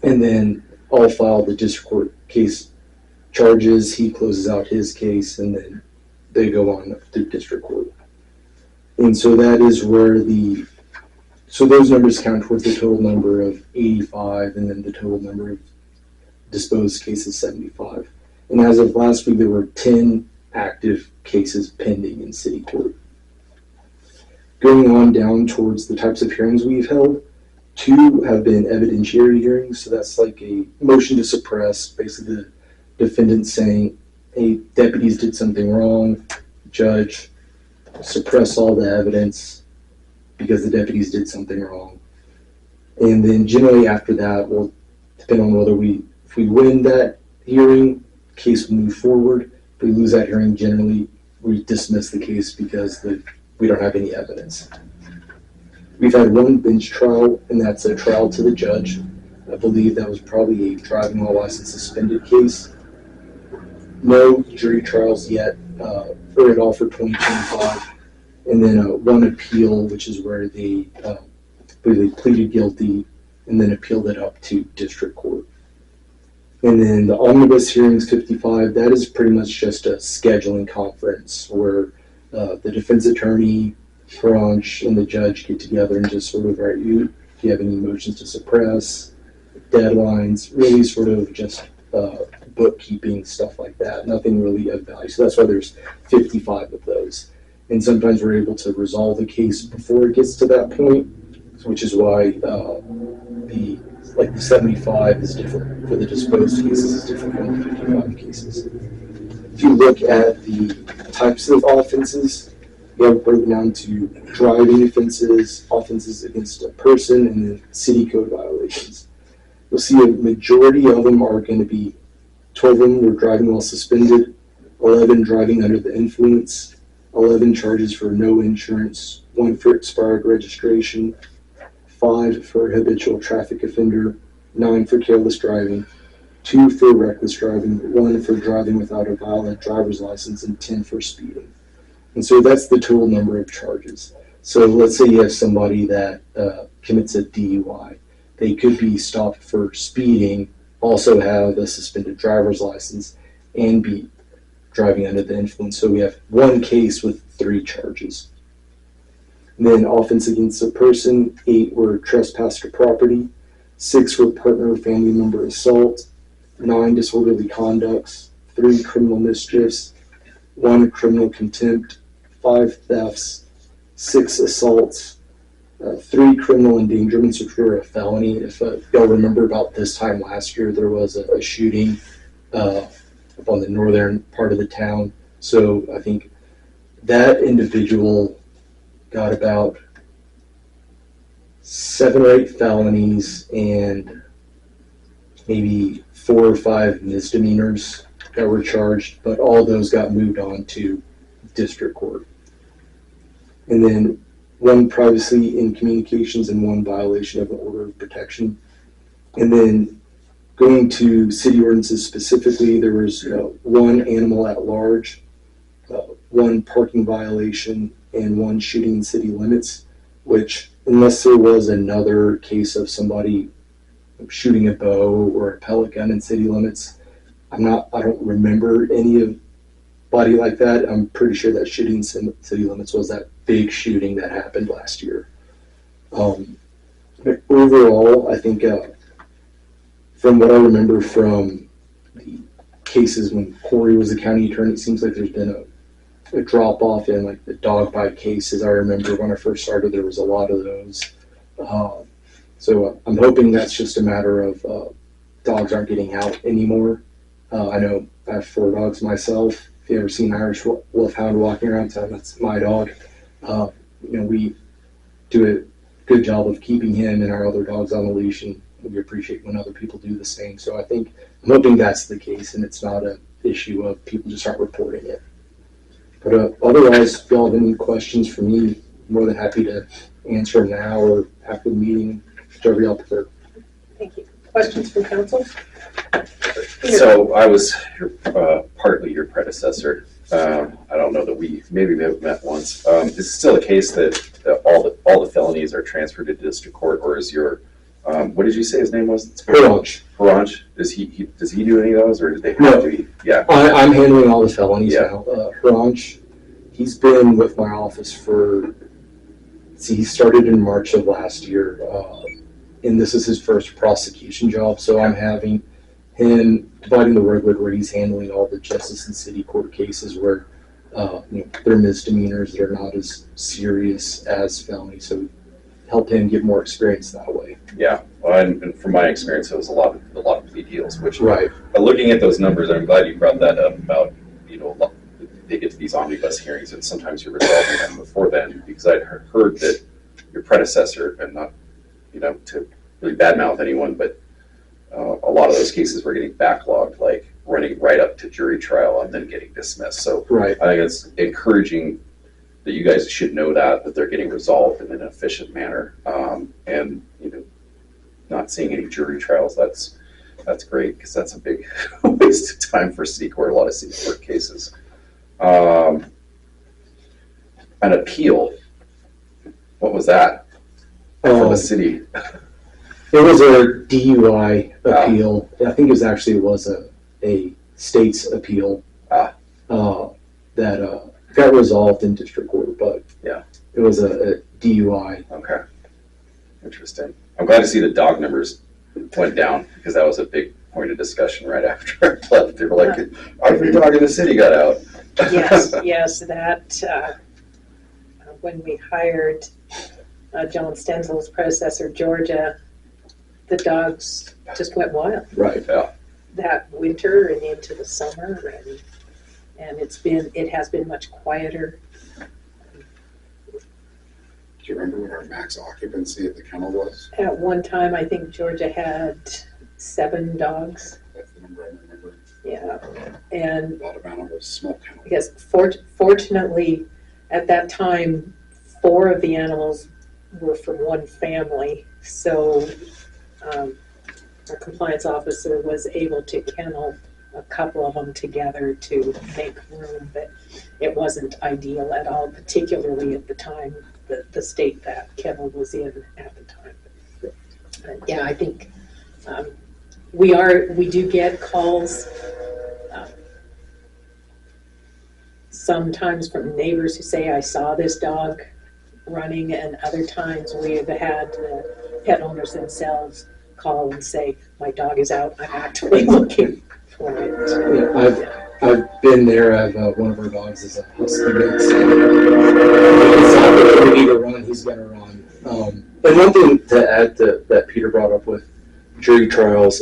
and then I'll file the district court case charges. He closes out his case, and then they go on to district court. And so that is where so those numbers count towards the total number of 85, and then the total number of disposed cases 75. And as of last week, there were 10 active cases pending in city court. Going on down towards the types of hearings we've held, 2 have been evidentiary hearings. So that's like a motion to suppress, basically the defendant saying, hey, deputies did something wrong, judge, suppress all the evidence because the deputies did something wrong. And then generally after that, we'll depend on whether if we win that hearing, case will move forward. If we lose that hearing, generally we dismiss the case because we don't have any evidence. We've had 1 bench trial, and that's a trial to the judge. I believe that was probably a driving while license suspended case. No jury trials yet, or at all for 2025. And then 1 appeal, which is where they pleaded guilty and then appealed it up to district court. And then the omnibus hearings 55, that is pretty much just a scheduling conference where the defense attorney, Franch, and the judge get together and just sort of write you if you have any motions to suppress, deadlines, really sort of just bookkeeping, stuff like that. Nothing really of value. So that's why there's 55 of those. And sometimes we're able to resolve the case before it gets to that point, which is why the 75 is different for the disposed cases is different from the 55 cases. If you look at the types of offenses, we have broken down to driving offenses, offenses against a person, and then city code violations. You'll see a majority of them are going to be 12 of them were driving while suspended, 11 driving under the influence, 11 charges for no insurance, 1 for expired registration, 5 for habitual traffic offender, 9 for careless driving, 2 for reckless driving, 1 for driving without a valid driver's license, and 10 for speeding. And so that's the total number of charges. So let's say you have somebody that commits a DUI. They could be stopped for speeding, also have a suspended driver's license, and be driving under the influence. So we have 1 case with 3 charges. And then offense against a person, 8 were trespass to property, 6 were partner or family member assault, 9 disorderly conducts, 3 criminal mischiefs, 1 criminal contempt, 5 thefts, 6 assaults, 3 criminal endangerments, which were a felony. If y'all remember about this time last year, there was a shooting up on the northern part of the town. So I think that individual got about 7 or 8 felonies and maybe 4 or 5 misdemeanors that were charged, but all those got moved on to district court. And then 1 privacy in communications and 1 violation of an order of protection. And then going to city ordinances specifically, there was 1 animal at large, 1 parking violation, and 1 shooting in city limits, which unless there was another case of somebody shooting a bow or a pellet gun in city limits, I don't remember anybody like that. I'm pretty sure that shooting in city limits was that big shooting that happened last year. But overall, I think from what I remember from the cases when Corey was the county attorney, it seems like there's been a drop off in like the dog bite cases. I remember when I first started, there was a lot of those. So I'm hoping that's just a matter of dogs aren't getting out anymore. I know I have 4 dogs myself. If you ever seen an Irish Wolfhound walking around town, that's my dog. We do a good job of keeping him and our other dogs on the leash, and we appreciate when other people do the same. So I'm hoping that's the case, and it's not an issue of people just aren't reporting it. But otherwise, if y'all have any questions for me, I'm more than happy to answer them now or after the meeting, whichever y'all prefer. Thank you. Questions from council? So I was partly your predecessor. I don't know that we have met once. Is it still the case that all the felonies are transferred to district court, or is your What did you say his name was? Haranch. Haranch. Does he do any of those, or did they have No. to be? Yeah. I'm handling all the felonies Yeah. now. Haranch, he's been with my office he started in March of last year, and this is his first prosecution job, so I'm having him dividing the workload where he's handling all the justice and city court cases where they're misdemeanors, they're not as serious as felonies, so help him get more experience that way. Yeah. Well, and from my experience, it was a lot of plea deals. Which, Right. looking at those numbers, I'm glad you brought that up about they get to these omnibus hearings, and sometimes you're resolving them before then, because I'd heard that your predecessor, and not to really badmouth anyone, but a lot of those cases were getting backlogged, like running right up to jury trial and then getting dismissed. So Right. I think it's encouraging that you guys should know that they're getting resolved in an efficient manner, and not seeing any jury trials. That's great, because that's a big waste of time for city court. A lot of city court cases. An appeal. What was that for the city? It was a DUI appeal. I think it was a state's appeal that got resolved in district court, but Yeah. it was a DUI. Okay, interesting. I'm glad to see the dog numbers went down, because that was a big point of discussion right after I left. They were like, "Every dog in the city got out." Yes, that, when we hired John Stenzel's predecessor, Georgia, the dogs just went wild Right. that winter and into the summer, and it has been much quieter. Do you remember what our max occupancy at the kennel was? At one time, I think Georgia had 7 dogs, That's the number I remember. yeah, and A lot of animals, small kennel. because fortunately, at that time, 4 of the animals were from one family, so our compliance officer was able to kennel a couple of them together to make room, but it wasn't ideal at all, particularly at the time, the state that kennel was in at the time. Yeah, I think we do get calls sometimes from neighbors who say, "I saw this dog running," and other times we've had pet owners themselves call and say, "My dog is out, I'm actually looking for it." Yeah, I've been there. One of our dogs is a husky mix. It's opportunity to run, he's gonna run. And one thing to add that Peter brought up with jury trials,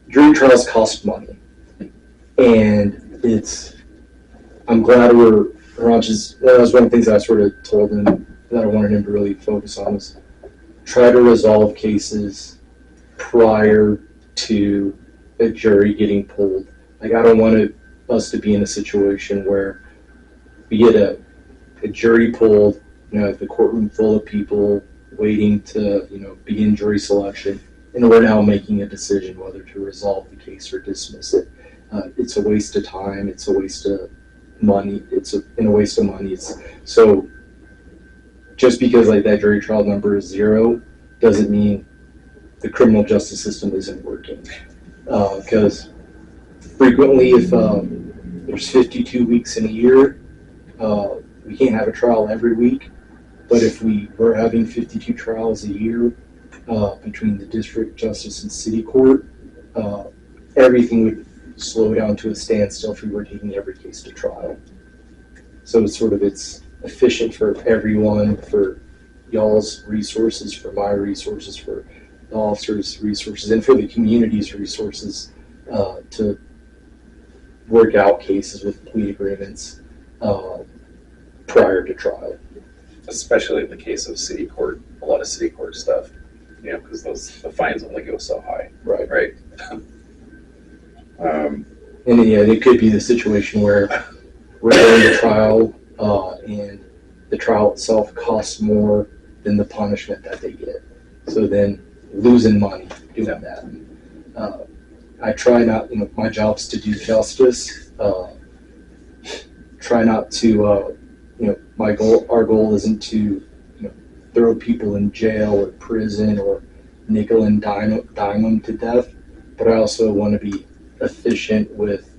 jury trials cost money, and I'm glad Haranch's, that was one of the things I sort of told him that I wanted him to really focus on, was try to resolve cases prior to a jury getting pulled. Like, I don't want us to be in a situation where we get a jury pulled, the courtroom full of people waiting to, begin jury selection, and we're now making a decision whether to resolve the case or dismiss it. It's a waste of time. It's a waste of money. So just because that jury trial number is 0 doesn't mean the criminal justice system isn't working. Because frequently, if there's 52 weeks in a year, we can't have a trial every week. But if we were having 52 trials a year between the district justice and city court, everything would slow down to a standstill if we were taking every case to trial. So it's efficient for everyone, for y'all's resources, for my resources, for the officers' resources, and for the community's resources to work out cases with plea agreements prior to trial. Especially in the case of city court, a lot of city court stuff, because the fines only go so high. Right. And it could be the situation where we're going to trial and the trial itself costs more than the punishment that they get. So then losing money doing that. I try not, my job's to do justice. Try not to, our goal isn't to, throw people in jail or prison or nickel and dime them to death, but I also want to be efficient with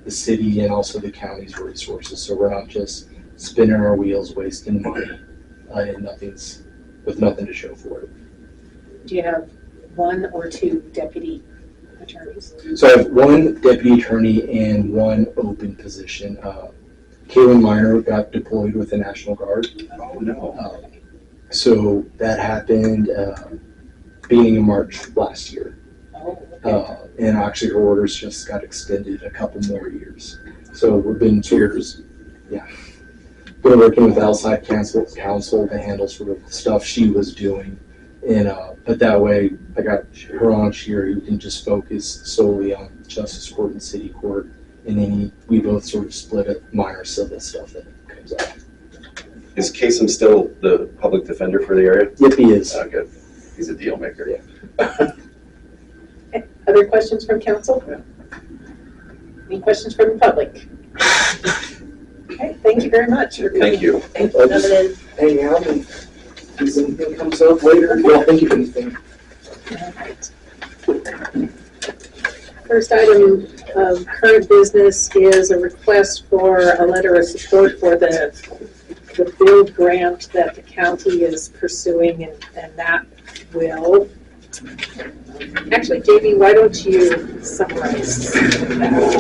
the city and also the county's resources. So we're not just spinning our wheels, wasting money, and with nothing to show for it. Do you have one or two deputy attorneys? So I have one deputy attorney and one open position. Kaylin Miner got deployed with the National Guard. Oh, no. So that happened beginning of March last year. Oh, okay. And actually her orders just got extended a couple more years. So we've been been working with outside counsel to handle sort of the stuff she was doing. And but that way I got her on here who can just focus solely on justice court and city court. And then we both sort of split up minor civil stuff that comes up. Is Kasem still the public defender for the area? Yep, he is. Oh, good. He's a deal maker. Yeah. Okay. Other questions from council? Any questions from the public? Okay, thank you very much. Thank you. I'll just hang out and if anything comes up later, y'all think of anything. All right. First item of current business is a request for a letter of support for the build grant that the county is pursuing, and that will, actually, JB, why don't you summarize that?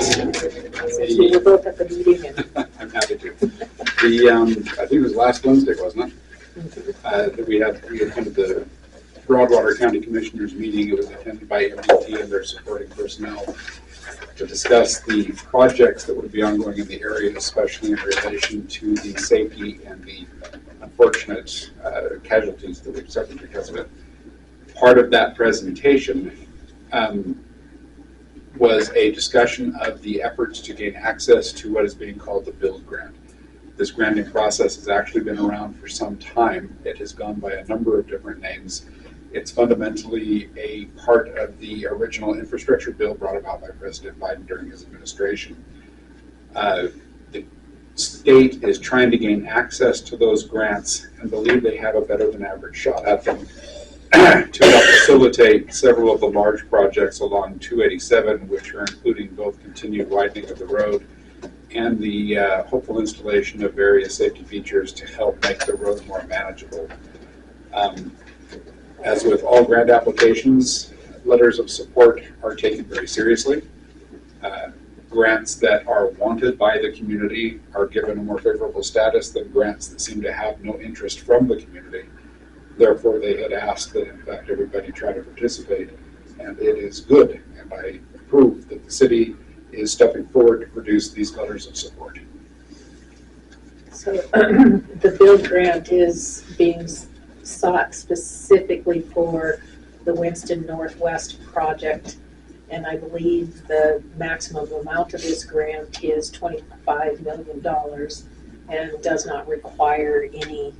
Since we were both at the meeting and. I'm happy to. I think it was last Wednesday, wasn't it? That we attended the Broadwater County Commissioners meeting. It was attended by MDT and their supporting personnel to discuss the projects that would be ongoing in the area, especially in relation to the safety and the unfortunate casualties that we've suffered because of it. Part of that presentation was a discussion of the efforts to gain access to what is being called the Build Grant. This granting process has actually been around for some time. It has gone by a number of different names. It's fundamentally a part of the original infrastructure bill brought about by President Biden during his administration. The state is trying to gain access to those grants and believe they have a better than average shot at them to help facilitate several of the large projects along 287, which are including both continued widening of the road and the hopeful installation of various safety features to help make the road more manageable. As with all grant applications, letters of support are taken very seriously. Grants that are wanted by the community are given a more favorable status than grants that seem to have no interest from the community. Therefore, they had asked that, in fact, everybody try to participate, and it is good, and I approve that the city is stepping forward to produce these letters of support. So the build grant is being sought specifically for the Winston Northwest project, and I believe the maximum amount of this grant is $25 million and does not require any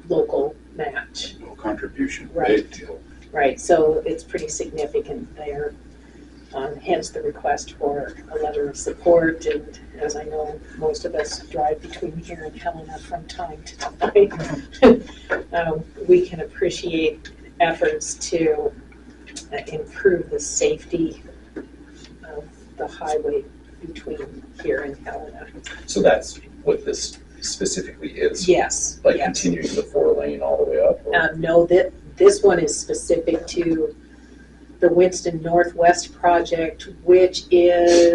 local match. No contribution. Right. Big deal. Right, so it's pretty significant there. Hence the request for a letter of support, and as I know, most of us drive between here and Helena from time to time. We can appreciate efforts to improve the safety of the highway between here and Helena. So that's what this specifically is? Yes, Like yes. continuing the 4-lane all the way up? Or? No, this one is specific to the Winston Northwest project, which is